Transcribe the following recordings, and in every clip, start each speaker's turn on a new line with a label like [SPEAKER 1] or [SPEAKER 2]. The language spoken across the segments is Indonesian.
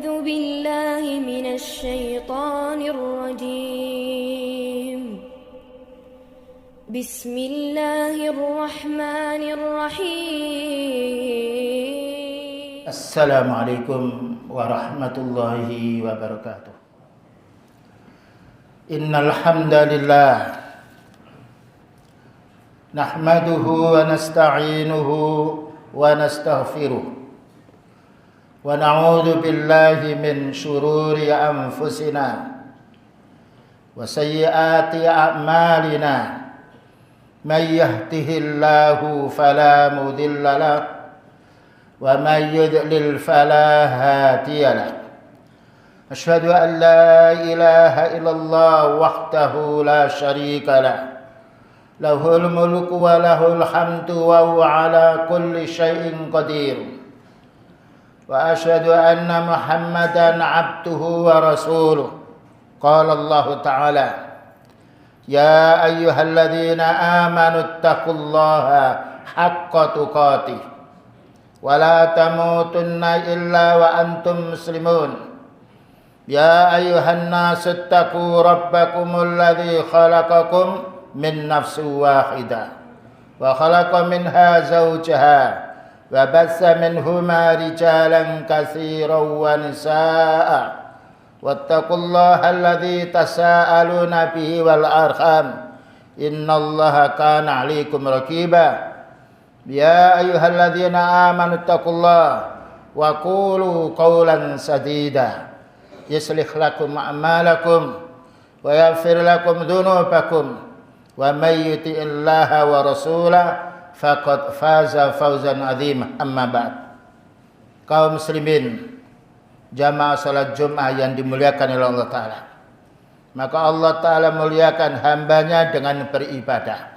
[SPEAKER 1] أعوذ بالله من الشيطان الرجيم بسم الله الرحمن الرحيم
[SPEAKER 2] السلام عليكم ورحمة الله وبركاته. إن الحمد لله نحمده ونستعينه ونستغفره ونعوذ بالله من شرور أنفسنا وسيئات أعمالنا من يهده الله فلا مضل له ومن يضلل فلا هادي له. أشهد أن لا إله إلا الله وحده لا شريك له له الملك وله الحمد وهو على كل شيء قدير. وأشهد أن محمدا عبده ورسوله. قال الله تعالى: يا أيها الذين آمنوا اتقوا الله حق تقاته ولا تموتن إلا وأنتم مسلمون. يا أيها الناس اتقوا ربكم الذي خلقكم من نفس واحدة وخلق منها زوجها وبث منهما رجالا كثيرا ونساء واتقوا الله الذي تساءلون به والأرحام إن الله كان عليكم رقيبا. يا أيها الذين آمنوا اتقوا الله وقولوا قولا سديدا يصلح لكم أعمالكم ويغفر لكم ذنوبكم ومن يطع الله ورسوله faqad faza fawzan azima. Amma ba'd. Kaum muslimin, jamaah salat Jumat yang dimuliakan oleh Allah Ta'ala, maka Allah Ta'ala muliakan hambanya dengan beribadah.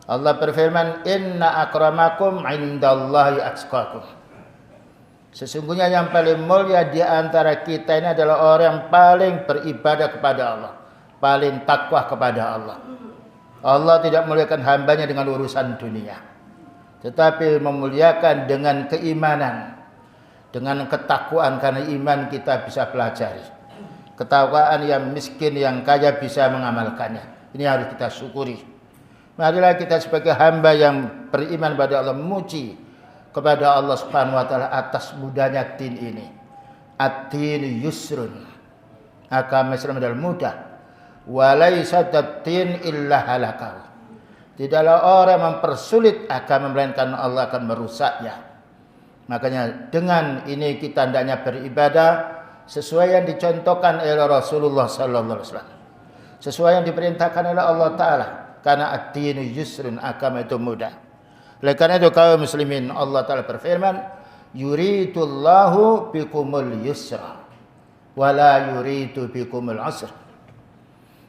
[SPEAKER 2] Allah berfirman, inna akramakum indallahi atqakum. Sesungguhnya yang paling mulia di antara kita ini adalah orang yang paling beribadah kepada Allah, paling takwa kepada Allah. Allah tidak memuliakan hambanya dengan urusan dunia, tetapi memuliakan dengan keimanan, dengan ketakwaan, karena iman kita bisa pelajari. Ketakwaan yang miskin, yang kaya bisa mengamalkannya. Ini harus kita syukuri. Marilah kita sebagai hamba yang beriman pada Allah memuji kepada Allah Subhanahu wa taala atas mudahnya din ini. Ad-din yusrun. Agama Islam adalah mudah. Walaisa ad-din illa halakah. Tidaklah orang mempersulit agama melainkan Allah akan merusaknya. Makanya dengan ini kita hendaknya beribadah sesuai yang dicontohkan oleh Rasulullah sallallahu alaihi wasallam. Sesuai yang diperintahkan oleh Allah Ta'ala. Karena ad-dinu yusrun, agama itu mudah. Oleh karena itu kaum muslimin, Allah Ta'ala berfirman, yuridullahu bikumul yusra wala yuridu bikumul usra.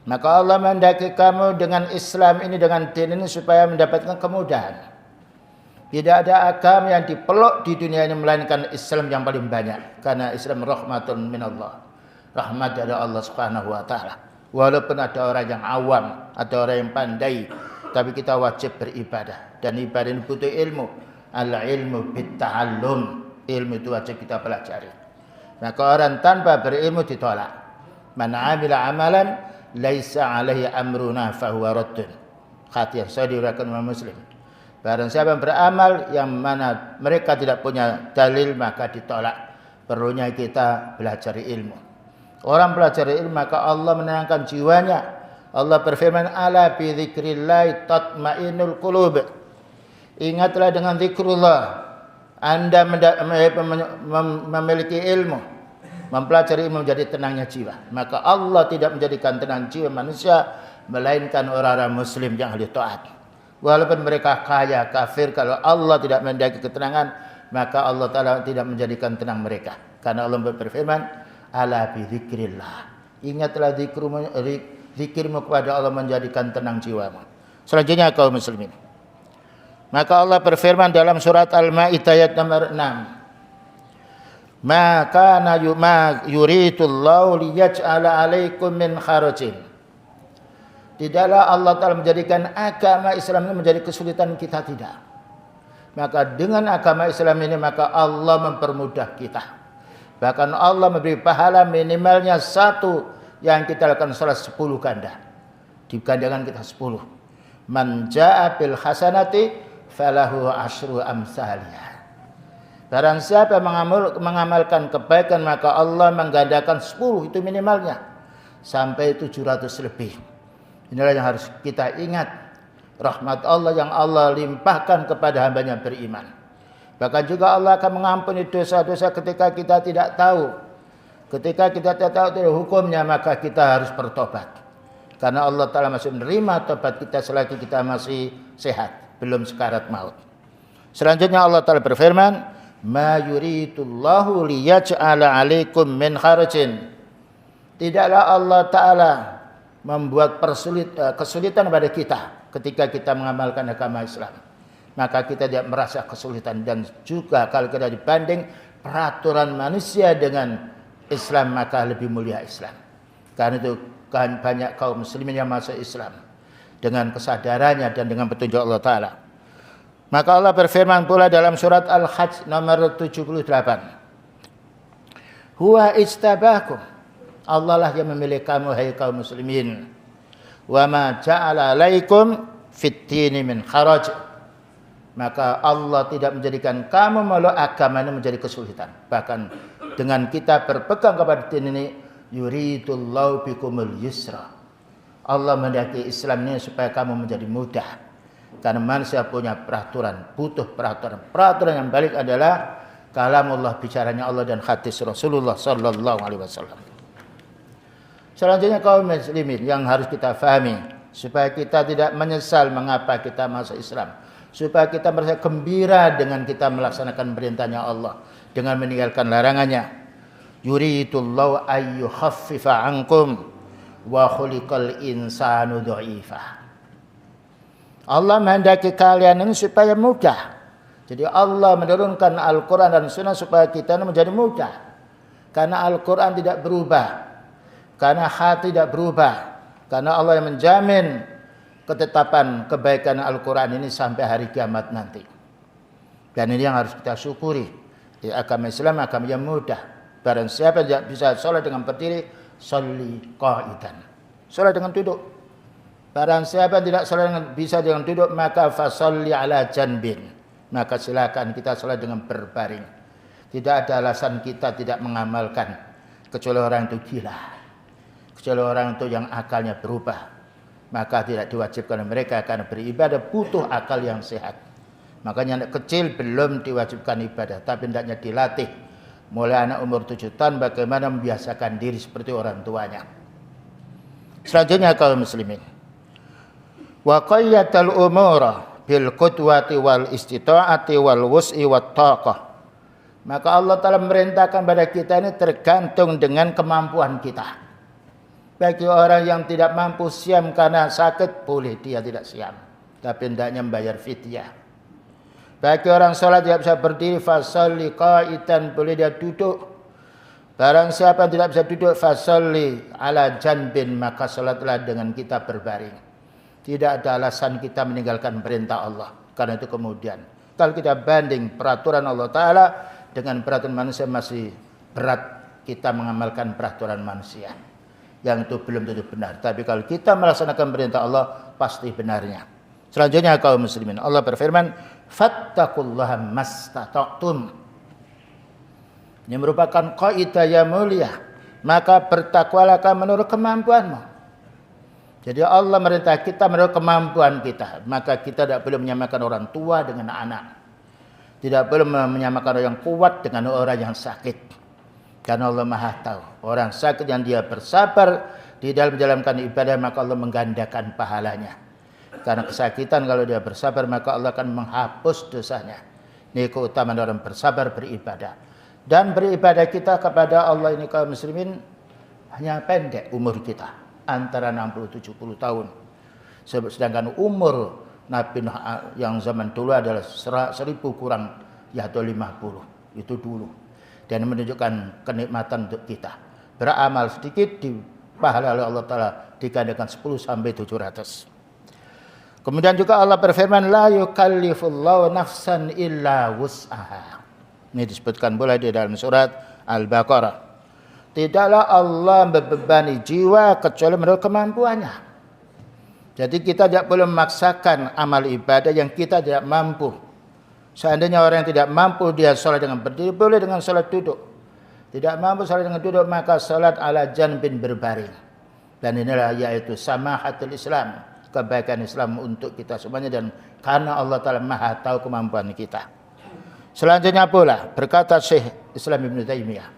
[SPEAKER 2] Maka Allah menghendaki kamu dengan Islam ini, dengan din ini, supaya mendapatkan kemudahan. Tidak ada agama yang dipeluk di dunia ini melainkan Islam yang paling banyak. Karena Islam rahmatun minallah. Rahmat dari Allah Subhanahu wa taala. Walaupun ada orang yang awam, ada orang yang pandai, tapi kita wajib beribadah. Dan ibadah ini butuh ilmu. Al-ilmu bitta'allum. Ilmu itu wajib kita pelajari. Maka orang tanpa berilmu ditolak. Man 'amila amalan laisa alaihi amruna fahuwa raddun. Hadis yang diriwayatkan Imam Muslim. Barang siapa yang beramal yang mana mereka tidak punya dalil, maka ditolak. Perlunya kita belajar ilmu. Orang belajar ilmu, maka Allah menenangkan jiwanya. Allah berfirman, ala bi dzikrillah tatmainnul qulub. Ingatlah dengan zikrullah Anda memiliki ilmu. Mempelajari ilmu menjadi tenangnya jiwa. Maka Allah tidak menjadikan tenang jiwa manusia melainkan orang-orang muslim yang ahli taat. Walaupun mereka kaya, kafir, kalau Allah tidak menjadi ketenangan, maka Allah Ta'ala tidak menjadikan tenang mereka. Karena Allah berfirman, ala bi dzikrillah. Ingatlah zikirmu kepada Allah menjadikan tenang jiwamu. Selanjutnya kaum muslimin. Maka Allah berfirman dalam surat Al-Maidah ayat nomor 6. Maka yuridullahu liyaj'ala 'alaikum min kharajin. Tidaklah Allah Ta'ala menjadikan agama Islam ini menjadi kesulitan kita, tidak. Maka dengan agama Islam ini maka Allah mempermudah kita. Bahkan Allah memberi pahala minimalnya 1 yang kita lakukan salat 10 ganda. Digandakan kita 10. Man jaa bil hasanati falahu asyru amsalha. Barang siapa mengamalkan kebaikan maka Allah menggandakan 10 itu minimalnya sampai 700 lebih. Inilah yang harus kita ingat. Rahmat Allah yang Allah limpahkan kepada hamba-Nya beriman. Bahkan juga Allah akan mengampuni dosa-dosa ketika kita tidak tahu. Ketika kita tidak tahu hukumnya maka kita harus bertobat. Karena Allah Ta'ala masih menerima tobat kita selagi kita masih sehat. Belum sekarat maut. Selanjutnya Allah Ta'ala berfirman. Ma yuridullahu liyaj'ala alaikum min harajin. Tidaklah Allah Ta'ala membuat kesulitan pada kita ketika kita mengamalkan agama Islam. Maka kita tidak merasa kesulitan. Dan juga kalau kita dibanding peraturan manusia dengan Islam maka lebih mulia Islam. Karena itu banyak kaum muslimin yang masuk Islam dengan kesadarannya dan dengan petunjuk Allah Ta'ala. Maka Allah berfirman pula dalam surat Al-Hajj nomor 78. Huwa istabakum. Allah lah yang memilih kamu hai kaum muslimin. Wa ma ja'ala alaikum fit-tini min haraj. Maka Allah tidak menjadikan kamu melalui agama ini menjadi kesulitan. Bahkan dengan kita berpegang kepada din ini, yuridullahu bikumul yusra. Allah menghendaki Islam ini supaya kamu menjadi mudah. Karena manusia punya peraturan, butuh peraturan. Peraturan yang balik adalah kalamullah, bicaranya Allah dan hadis Rasulullah sallallahu alaihi wasallam. Selanjutnya kaum muslimin yang harus kita fahami supaya kita tidak menyesal mengapa kita masuk Islam, supaya kita merasa gembira dengan kita melaksanakan perintahnya Allah dengan meninggalkan larangannya. Yuridullahu ayyukhaffifa ankum wa khuliqal insanu dha'ifa. Allah menghendaki kalian ini supaya mudah. Jadi Allah menurunkan Al-Quran dan Sunnah supaya kita ini menjadi mudah. Karena Al-Quran tidak berubah. Karena hati tidak berubah. Karena Allah yang menjamin ketetapan kebaikan Al-Quran ini sampai hari kiamat nanti. Dan ini yang harus kita syukuri. Di agama Islam agama yang mudah. Barang siapa tidak bisa sholat dengan berdiri, sholli qa'idan. Sholat dengan duduk. Barang siapa tidak sholat bisa dengan duduk, maka fasholli ala janbin. Maka silakan kita sholat dengan berbaring. Tidak ada alasan kita tidak mengamalkan. Kecuali orang itu gila. Kecuali orang itu yang akalnya berubah, maka tidak diwajibkan mereka karena beribadah butuh akal yang sehat. Makanya anak kecil belum diwajibkan ibadah, tapi hendaknya dilatih. Mulai anak umur 7 tahun bagaimana membiasakan diri seperti orang tuanya. Selanjutnya kaum muslimin. Wa qayyatal umura bil qudwati wal istita'ati wal wus'i wat taqah. Maka Allah Ta'ala memerintahkan pada kita ini tergantung dengan kemampuan kita. Bagi orang yang tidak mampu siam karena sakit, boleh dia tidak siam. Tapi hendaknya membayar fidyah. Bagi orang sholat tidak bisa berdiri, fasholli qa'idan, boleh dia duduk. Barang siapa yang tidak bisa duduk, fasholli ala janbin, maka sholatlah dengan kita berbaring. Tidak ada alasan kita meninggalkan perintah Allah. Karena itu kemudian, kalau kita banding peraturan Allah Ta'ala dengan peraturan manusia, masih berat kita mengamalkan peraturan manusia. Yang itu belum tentu benar. Tapi kalau kita melaksanakan perintah Allah, pasti benarnya. Selanjutnya kaum muslimin, Allah berfirman, fattaqullaha mastata'tum. Ini merupakan kaidah yang mulia. Maka bertakwalah kamu menurut kemampuanmu. Jadi Allah merintah kita menurut kemampuan kita. Maka kita tidak boleh menyamakan orang tua dengan anak. Tidak boleh menyamakan orang yang kuat dengan orang yang sakit. Karena Allah Maha tahu. Orang sakit yang dia bersabar di dalam menjalankan ibadah, maka Allah menggandakan pahalanya. Karena kesakitan kalau dia bersabar, maka Allah akan menghapus dosanya. Ini keutamaan orang bersabar beribadah. Dan beribadah kita kepada Allah ini kaum muslimin hanya pendek umur kita. Antara 60-70 tahun. Sedangkan umur Nabi Nuh yang zaman dulu adalah 1000 kurang atau 50. Itu dulu. Dan menunjukkan kenikmatan untuk kita. Beramal sedikit dipahala oleh Allah Ta'ala digandakan 10 sampai 700. Kemudian juga Allah berfirman, la yukallifullahu nafsan illa wus'aha. Ini disebutkan pula di dalam surat Al-Baqarah. Tidaklah Allah membebani jiwa kecuali menurut kemampuannya. Jadi kita tidak boleh memaksakan amal ibadah yang kita tidak mampu. Seandainya orang yang tidak mampu dia sholat dengan berdiri, boleh dengan sholat duduk. Tidak mampu sholat dengan duduk, maka sholat ala janbin berbaring. Dan inilah yaitu samahatul Islam, kebaikan Islam untuk kita semuanya, dan karena Allah Ta'ala maha tahu kemampuan kita. Selanjutnya pula berkata Syekh Islam Ibn Taimiyah,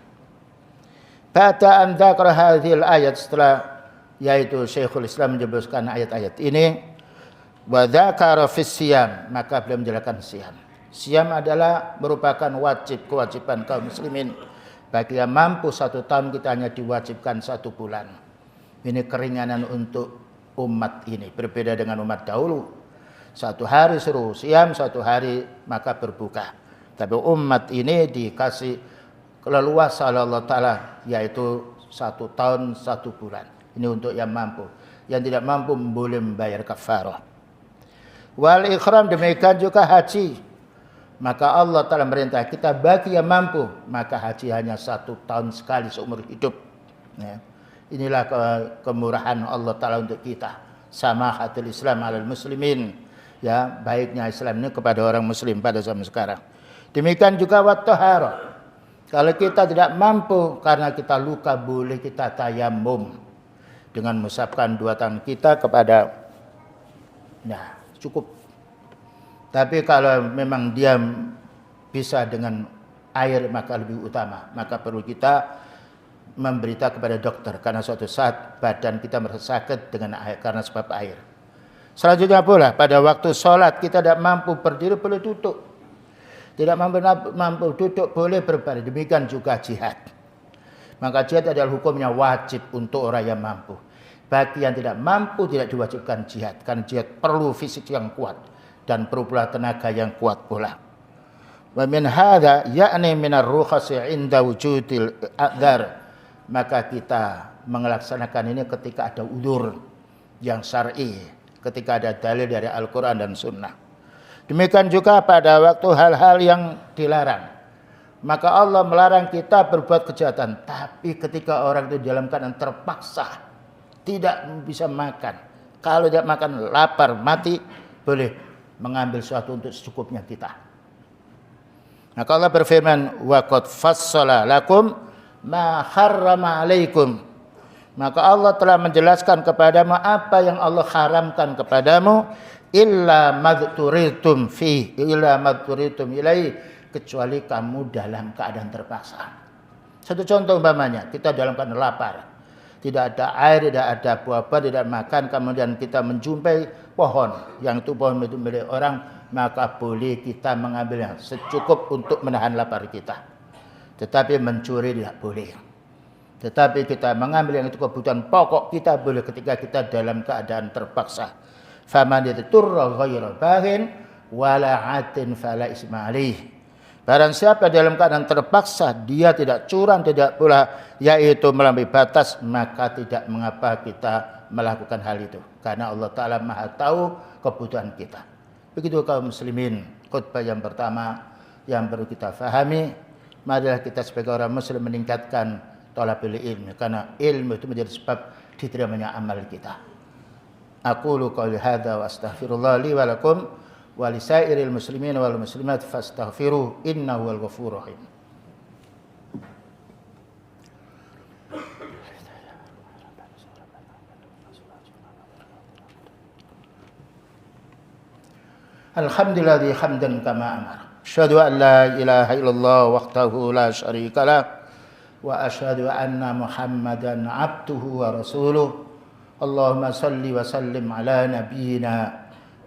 [SPEAKER 2] ba'da an dzakara hadhil ayat, setelah yaitu Syekhul Islam menyebutkan ayat-ayat ini, wa dzakara fis siyam, maka beliau menjelaskan siam. Siam adalah merupakan kewajiban kaum muslimin. Bagi yang mampu 1 tahun, kita hanya diwajibkan 1 bulan. Ini keringanan untuk umat ini, berbeda dengan umat dahulu. 1 hari suruh siam, 1 hari maka berbuka. Tapi umat ini dikasih keleluasa oleh Allah Ta'ala, yaitu 1 tahun 1 bulan. Ini untuk yang mampu. Yang tidak mampu boleh membayar kafarah. Wal ikhram, demikian juga haji. Maka Allah Ta'ala merintah kita bagi yang mampu, maka haji hanya 1 tahun sekali seumur hidup. Ya. Inilah kemurahan Allah Ta'ala untuk kita. Samahatul Islam alal muslimin. Ya, baiknya Islam ini kepada orang muslim pada zaman sekarang. Demikian juga wat taharah. Kalau kita tidak mampu karena kita luka, boleh kita tayamum dengan mengusapkan 2 tangan kita kepada, nah cukup. Tapi kalau memang dia bisa dengan air maka lebih utama, maka perlu kita memberitahu kepada dokter karena suatu saat badan kita merasa sakit dengan air, karena sebab air. Selanjutnya pula pada waktu sholat kita tidak mampu berdiri, boleh duduk. Tidak mampu duduk, boleh berbaring. Demikian juga jihad. Maka jihad adalah hukumnya wajib untuk orang yang mampu. Bagi yang tidak mampu tidak diwajibkan jihad, karena jihad perlu fisik yang kuat dan perlu pula tenaga yang kuat pula. Wa min hadza ya'ni min ar-rukhas 'inda wujudil a'dzar. Maka kita melaksanakan ini ketika ada udzur yang syar'i, ketika ada dalil dari Al-Qur'an dan Sunnah. Demikian juga pada waktu hal-hal yang dilarang. Maka Allah melarang kita berbuat kejahatan, tapi ketika orang itu dalam keadaan terpaksa tidak bisa makan, kalau tidak makan lapar mati, boleh mengambil sesuatu untuk secukupnya kita. Maka Allah berfirman, wa qad fassala lakum ma harrama alaikum. Maka Allah telah menjelaskan kepadamu apa yang Allah haramkan kepadamu, illa madturitum fi, illa madturitum ilai, kecuali kamu dalam keadaan terpaksa. Satu contoh umpamanya, kita dalam keadaan lapar, tidak ada air, tidak ada buah-buah, tidak makan, kemudian kita menjumpai pohon, yang itu pohon itu milik orang, maka boleh kita mengambilnya secukup untuk menahan lapar kita. Tetapi mencuri tidak boleh. Tetapi kita mengambil yang itu kebutuhan pokok kita boleh ketika kita dalam keadaan terpaksa. Faman yaturra ghayra baghin wala 'atin fala isma alaih. Barang siapa dalam keadaan terpaksa, dia tidak curang, tidak pula yaitu melampaui batas, maka tidak mengapa kita melakukan hal itu, karena Allah Ta'ala maha tahu kebutuhan kita. Begitu kaum muslimin, khutbah yang pertama yang perlu kita fahami, marilah kita sebagai orang muslim meningkatkan thalabul ilmi, karena ilmu itu menjadi sebab diterimanya amal kita. Aqulu qouli hadza wa astaghfirullah li wa lakum wa lisairil muslimin wal muslimat fastaghfiruh innahu wal ghafurur rahim. Alhamdulillah hamdan kama amar. Asyhadu an la ilaha illallah wahdahu la syarika lah wa asyhadu anna Muhammadan abduhu wa rasuluh. Allahumma salli wa sallim ala nabiyyina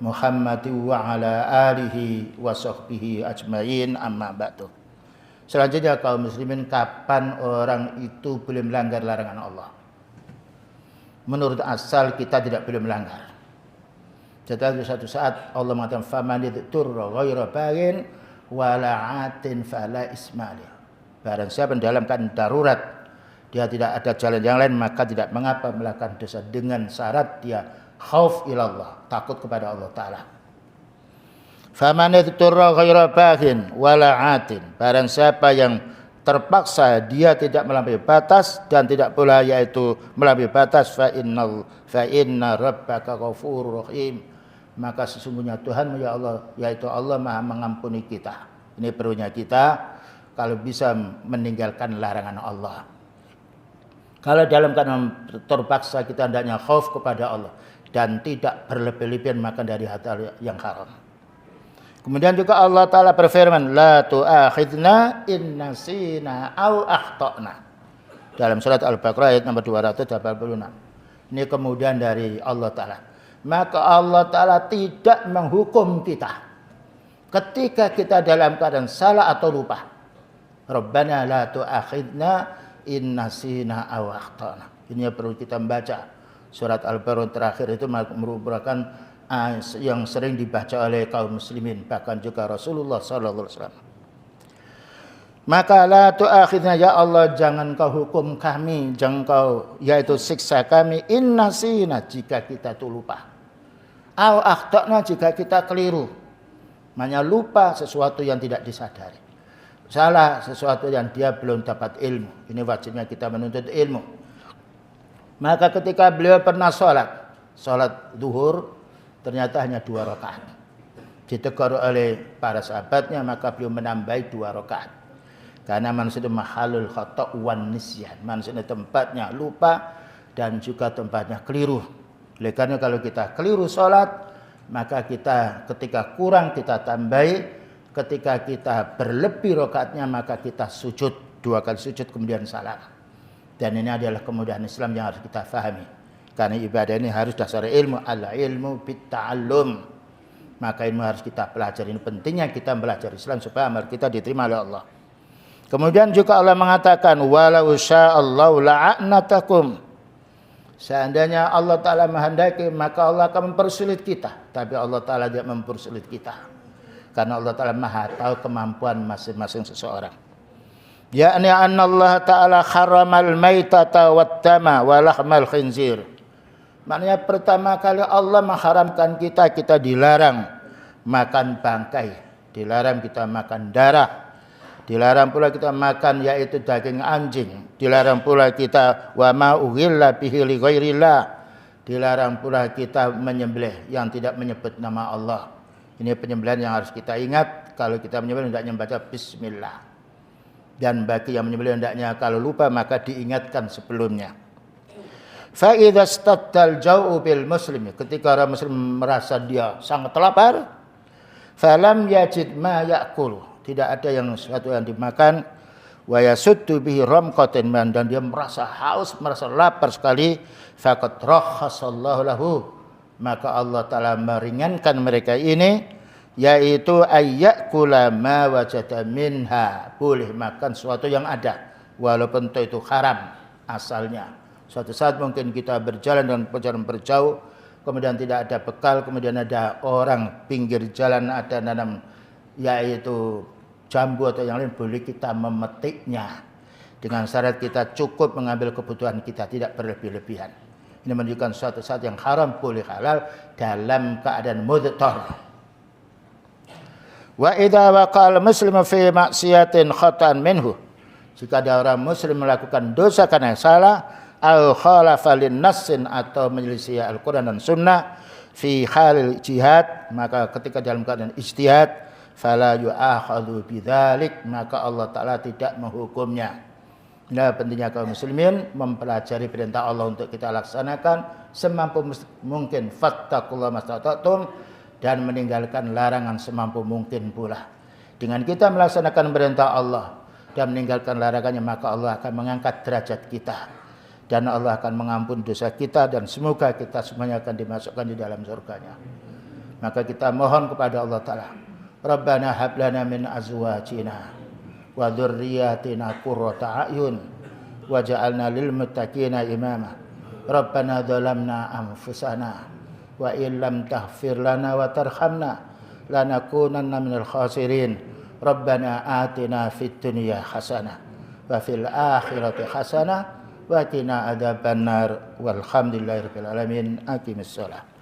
[SPEAKER 2] Muhammadin wa ala alihi wa sahbihi ajmain, amma ba'du. Selanjutnya kaum muslimin, kapan orang itu boleh melanggar larangan Allah? Menurut asal kita tidak boleh melanggar. Tetapi suatu saat Allah mengatakan faman yaturra ghayra baghin wala 'atin fala ismalih. Barang siapa dalam keadaan darurat, dia tidak ada jalan yang lain, maka tidak mengapa melakukan dosa, dengan syarat dia khauf ilallah, takut kepada Allah Ta'ala. Faman yaturra ghayra baghin wala 'atin. Barang siapa yang terpaksa dia tidak melampaui batas dan tidak pula yaitu melampaui batas, fa inna rabbaka ghafurur rahim, maka sesungguhnya Tuhanmu ya Allah, yaitu Allah Maha mengampuni kita. Ini perlunya kita kalau bisa meninggalkan larangan Allah. Kalau dalam keadaan terpaksa kita hendaknya khauf kepada Allah dan tidak berlebih-lebihan makan dari hal yang haram. Kemudian juga Allah Ta'ala berfirman, la tu'akhidna in nasina au akhtana. Dalam surat Al-Baqarah ayat nomor 286. Ini kemudian dari Allah Ta'ala. Maka Allah Ta'ala tidak menghukum kita ketika kita dalam keadaan salah atau lupa. Rabbana la tu'akhidna in nasina au akhtana. Ini perlu kita membaca. Surat Al-Baqarah terakhir itu merupakan yang sering dibaca oleh kaum muslimin, bahkan juga Rasulullah sallallahu alaihi wasallam. Maka la tu'akhidna ya Allah, jangan kau hukum kami, jangan kau yaitu siksa kami in nasina jika kita itu lupa. Au akhtana jika kita keliru. Maknanya lupa sesuatu yang tidak disadari. Salah sesuatu yang dia belum dapat ilmu. Ini wajibnya kita menuntut ilmu. Maka ketika beliau pernah salat zuhur, ternyata hanya 2 rakaat. Ditegur oleh para sahabatnya, maka beliau menambahi 2 rakaat. Karena manusia itu mahalul khata' wan nisyan. Manusia itu tempatnya lupa dan juga tempatnya keliru. Oleh karena kalau kita keliru salat, maka kita ketika kurang kita tambahi. Ketika kita berlebih rakaatnya, maka kita sujud 2 kali sujud kemudian salam. Dan ini adalah kemudahan Islam yang harus kita fahami. Karena ibadah ini harus dasar ilmu, al-ilmu bit-ta'allum. Maka ilmu harus kita pelajari. Ini pentingnya kita belajar Islam supaya amal kita diterima oleh Allah. Kemudian juga Allah mengatakan, walau sya'allahu la'anatakum. Seandainya Allah Ta'ala menghendaki, maka Allah akan mempersulit kita. Tapi Allah Ta'ala tidak mempersulit kita. Karena Allah Ta'ala maha tahu kemampuan masing-masing seseorang. Ya'ni anna Allah Ta'ala haramal maitata wattama wa lahmal khinzir. Maknanya pertama kali Allah mengharamkan kita dilarang makan bangkai, dilarang kita makan darah, dilarang pula kita makan yaitu daging anjing, dilarang pula kita wa ma uhilla bihi li ghairillah, dilarang pula kita menyembelih yang tidak menyebut nama Allah. Ini penyembelihan yang harus kita ingat. Kalau kita menyembelih hendaknya membaca bismillah. Dan bagi yang menyembelih hendaknya kalau lupa maka diingatkan sebelumnya. Fa idza staddal jau'u bil muslim, ketika orang muslim merasa dia sangat lapar, falam yajid ma ya'kul, tidak ada yang sesuatu yang dimakan, wa yasuddu bihi ramqatan man, dan dia merasa haus, merasa lapar sekali, faqad rakhasallahu lahu, maka Allah Ta'ala meringankan mereka ini, yaitu ayyakula ma wajada minha, boleh makan sesuatu yang ada walaupun itu haram asalnya. Suatu saat mungkin kita berjalan dengan perjalanan berjauh, kemudian tidak ada bekal, kemudian ada orang pinggir jalan ada nanam yaitu jambu atau yang lain, boleh kita memetiknya dengan syarat kita cukup mengambil kebutuhan kita, tidak berlebih-lebihan. Ini menunjukkan suatu saat yang haram boleh halal dalam keadaan mudhtar. Wa idza waqal muslimu fi maksiatin khata'an minhu, jika ada orang muslim melakukan dosa karena salah, au khalafa lin nassin, atau menyelisih Al-Qur'an dan Sunnah, fi halil jihad, maka ketika dalam keadaan ijtihad, fala yu'akhadhu bidzalik, maka Allah Ta'ala tidak menghukumnya. Nah, pentingnya kaum muslimin mempelajari perintah Allah untuk kita laksanakan semampu mungkin, fattaqullaha mastata'tum, dan meninggalkan larangan semampu mungkin pula. Dengan kita melaksanakan perintah Allah dan meninggalkan larangannya, maka Allah akan mengangkat derajat kita dan Allah akan mengampuni dosa kita, dan semoga kita semuanya akan dimasukkan di dalam surganya. Maka kita mohon kepada Allah Ta'ala, Rabbana hablana min azwajina wa dzurriyyatina qurrata a'yun waj'alna lil muttaqina imama. Rabbana dzalamna anfusana wa illam taghfir lana wa tarhamna lanakunanna minal khasirin. Rabbana atina fid dunya hasanah wa fil akhirati hasanah wa qina adzabannar. Walhamdulillahirabbil alamin. Aqimissalah.